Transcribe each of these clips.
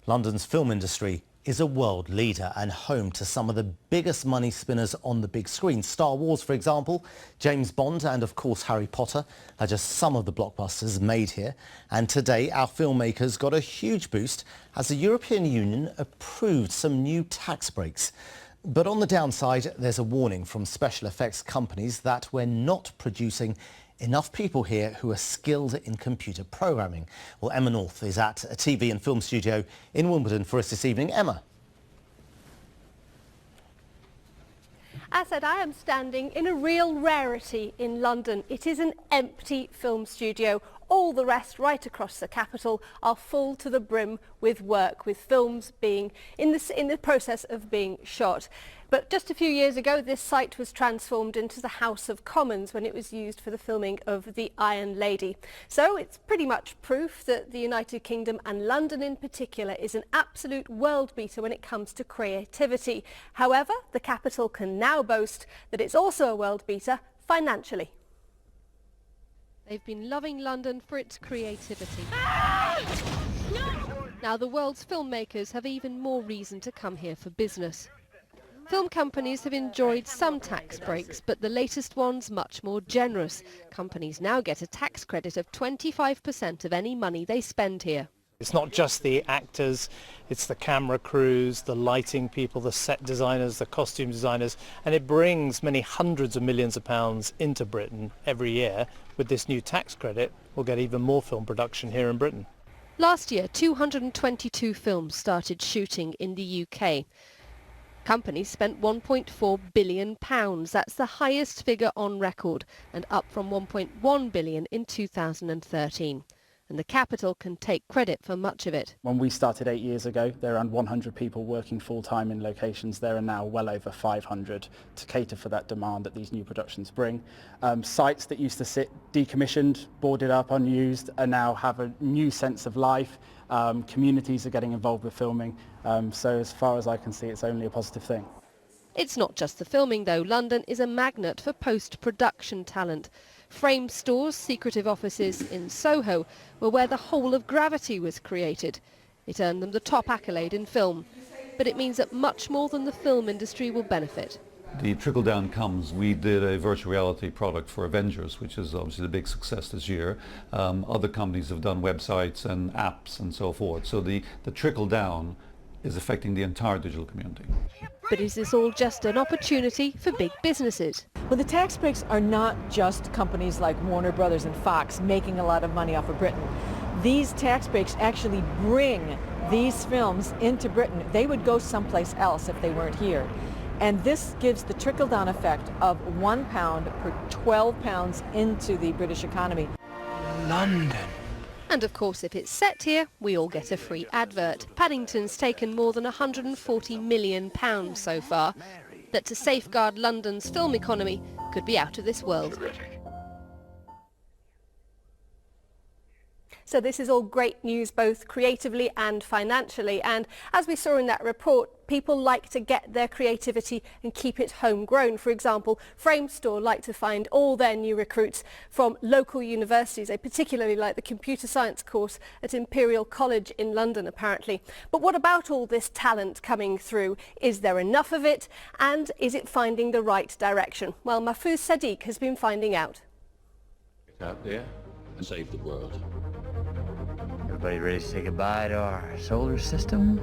London's film industry is a world leader and home to some of the biggest money spinners on the big screen. Star Wars, for example, James Bond and of course Harry Potter are just some of the blockbusters made here. And today our filmmakers got a huge boost as the European Union approved some new tax breaks. But on the downside, there's a warning from special effects companies that we're not producing enough people here who are skilled in computer programming. Well, Emma North is at a TV and film studio in Wimbledon for us this evening. Emma. As said, I am standing in a real rarity in London. It is an empty film studio. All the rest right across the capital are full to the brim with work, with films being in the process of being shot. But just a few years ago, this site was transformed into the House of Commons when it was used for the filming of The Iron Lady. So it's pretty much proof that the United Kingdom and London in particular is an absolute world beater when it comes to creativity. However, the capital can now boast that it's also a world beater financially. They've been loving London for its creativity. Now the world's filmmakers have even more reason to come here for business. Film companies have enjoyed some tax breaks, but the latest one's much more generous. Companies now get a tax credit of 25% of any money they spend here. It's not just the actors, it's the camera crews, the lighting people, the set designers, the costume designers, and it brings many hundreds of millions of pounds into Britain every year. With this new tax credit, we'll get even more film production here in Britain. Last year, 222 films started shooting in the UK. Companies spent £1.4 billion. That's the highest figure on record and up from £1.1 billion in 2013. And the capital can take credit for much of it. When we started 8 years ago, there were around 100 people working full-time in locations. There are now well over 500 to cater for that demand that these new productions bring. Sites that used to sit decommissioned, boarded up, unused, are now have a new sense of life. Communities are getting involved with filming. So as far as I can see, it's only a positive thing. It's not just the filming though. London is a magnet for post-production talent. Frame stores, secretive offices in Soho were where the whole of Gravity was created. It earned them the top accolade in film. But it means that much more than the film industry will benefit. The trickle-down comes. We did a virtual reality product for Avengers, which is obviously the big success this year. Other companies have done websites and apps and so forth. So the trickle-down is affecting the entire digital community. But is this all just an opportunity for big businesses? Well, the tax breaks are not just companies like Warner Brothers and Fox making a lot of money off of Britain. These tax breaks actually bring these films into Britain. They would go someplace else if they weren't here. And this gives the trickle-down effect of £1 per 12 pounds into the British economy. London. And of course, if it's set here, we all get a free advert. Paddington's taken more than £140 million so far. That to safeguard London's film economy could be out of this world. So this is all great news, both creatively and financially. And as we saw in that report, people like to get their creativity and keep it homegrown. For example, Frame Store like to find all their new recruits from local universities. They particularly like the computer science course at Imperial College in London, apparently. But what about all this talent coming through? Is there enough of it? And is it finding the right direction? Well, Mahfouz Sadiq has been finding out. Get out there and save the world. Everybody ready to say goodbye to our solar system?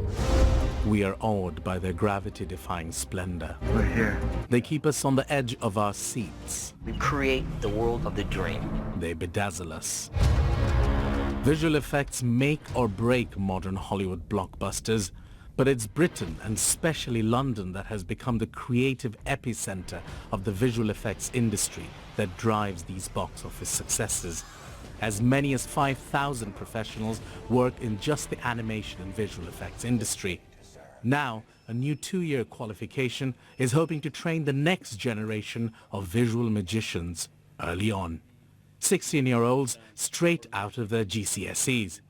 We are awed by their gravity-defying splendor. We're here. They keep us on the edge of our seats. We create the world of the dream. They bedazzle us. Visual effects make or break modern Hollywood blockbusters, but it's Britain, and especially London, that has become the creative epicenter of the visual effects industry that drives these box office successes. As many as 5,000 professionals work in just the animation and visual effects industry. Now, a new 2-year qualification is hoping to train the next generation of visual magicians early on. 16-year-olds straight out of their GCSEs.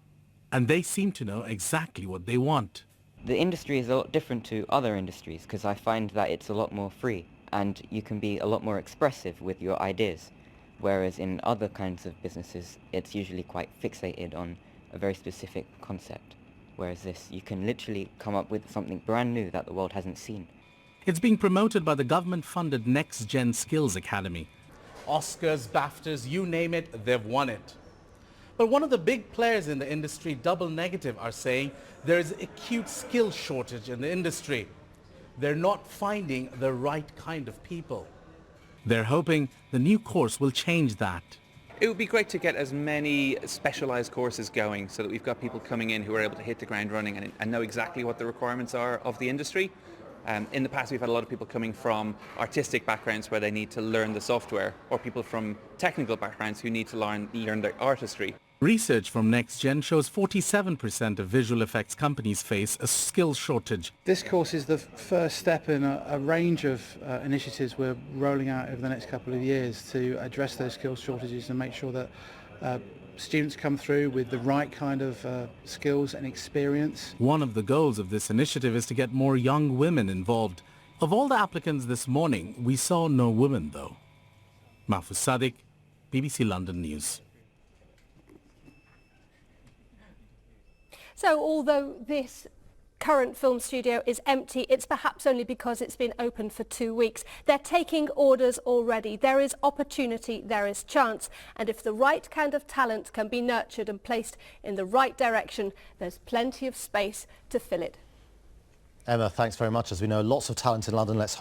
And they seem to know exactly what they want. The industry is a lot different to other industries because I find that it's a lot more free and you can be a lot more expressive with your ideas. Whereas in other kinds of businesses, it's usually quite fixated on a very specific concept. Whereas this, you can literally come up with something brand new that the world hasn't seen. It's being promoted by the government-funded NextGen Skills Academy. Oscars, BAFTAs, you name it, they've won it. But one of the big players in the industry, Double Negative, are saying there is acute skill shortage in the industry. They're not finding the right kind of people. They're hoping the new course will change that. It would be great to get as many specialised courses going so that we've got people coming in who are able to hit the ground running and know exactly what the requirements are of the industry. In the past we've had a lot of people coming from artistic backgrounds where they need to learn the software, or people from technical backgrounds who need to learn their artistry. Research from NextGen shows 47% of visual effects companies face a skill shortage. This course is the first step in a range of initiatives we're rolling out over the next couple of years to address those skill shortages and make sure that students come through with the right kind of skills and experience. One of the goals of this initiative is to get more young women involved. Of all the applicants this morning, we saw no women though. Mahfouz Sadiq, BBC London News. So although this current film studio is empty, it's perhaps only because it's been open for 2 weeks. They're taking orders already. There is opportunity, there is chance, and if the right kind of talent can be nurtured and placed in the right direction, there's plenty of space to fill it. Emma, thanks very much. As we know, lots of talent in London. Let's hope